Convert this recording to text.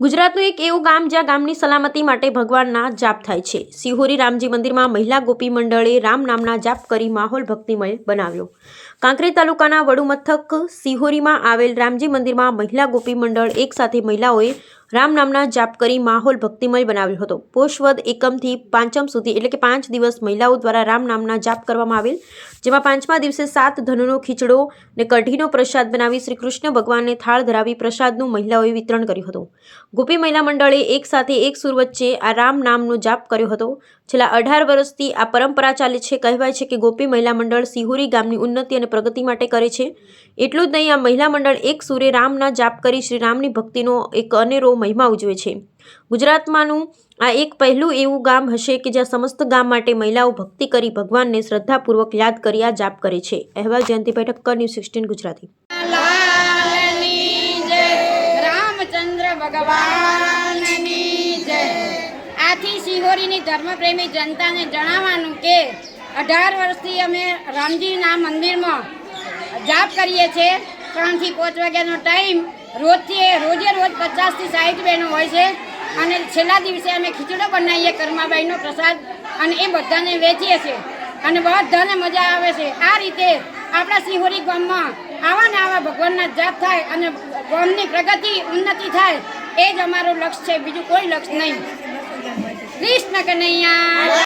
ગુજરાતનું એક એવું ગામ જ્યાં ગામની સલામતી માટે ભગવાનના જાપ થાય છે। સિહોરી રામજી મંદિરમાં મહિલા ગોપી મંડળે રામ નામના જાપ કરી માહોલ ભક્તિમય બનાવ્યો। કાંકરેજ તાલુકાના વડુ મથક સિહોરીમાં આવેલ રામજી મંદિરમાં મહિલા ગોપી મંડળ એક સાથે મહિલાઓએ રામ નામના જાપ કરી માહોલ ભક્તિમય બનાવ્યો હતો। પોષવદ એકમથી પાંચમ સુધી એટલે કે 5 દિવસ મહિલાઓ દ્વારા રામ નામના જાપ કરવામાં આવેલ, જેમાં 5મા દિવસે 7 ધનનો ખીચડો ને કઢીનો પ્રસાદ બનાવી શ્રી કૃષ્ણ ભગવાનને થાળ ધરાવી પ્રસાદનું મહિલાઓએ વિતરણ કર્યું હતું। ગોપી મહિલા મંડળે એક સાથે એક સુર વચ્ચે આ રામ નામનો જાપ કર્યો હતો। છેલ્લા 18 વર્ષથી આ પરંપરા ચાલે છે। કહેવાય છે કે ગોપી મહિલા મંડળ સિહોરી ગામની ઉન્નતિ અને પ્રગતિ માટે કરે છે। એટલું જ નહીં, આ મહિલા મંડળ એક સુરે રામના જાપ કરી શ્રી રામની ભક્તિનો એક અનેરો મહિમા ઉજવે છે। ગુજરાતમાંનું આ એક પહેલું એવું ગામ હશે કે જ્યાં સમસ્ત ગામ માટે મહિલાઓ ભક્તિ કરી ભગવાનને શ્રદ્ધાપૂર્વક યાદ કરી આ જાપ કરે છે। અહેવાલ જયંતિભાઈ ઠક્કર, ન્યૂઝ 16 ગુજરાતી। આથી સિહોરીની ધર્મપ્રેમી જનતાને જણાવવાનું કે 18 વર્ષથી અમે રામજીના મંદિરમાં જાપ કરીએ છીએ। 3 થી 5 વાગ્યાનો ટાઈમ રોજે રોજ 50 થી 60 બહેનો હોય છે અને છેલ્લા દિવસે અમે ખીચડો બનાવીએ કર્માબાઈનો પ્રસાદ અને એ બધાને વેચીએ છીએ અને બધાને મજા આવે છે। આ રીતે આપણા સિહોરી ગામમાં આવા ને આવા ભગવાનના જાપ થાય અને ગામની પ્રગતિ ઉન્નતિ થાય, એ જ અમારું લક્ષ્ય છે, બીજું કોઈ લક્ષ્ય નહીં। કૃષ્ણ કનૈયા।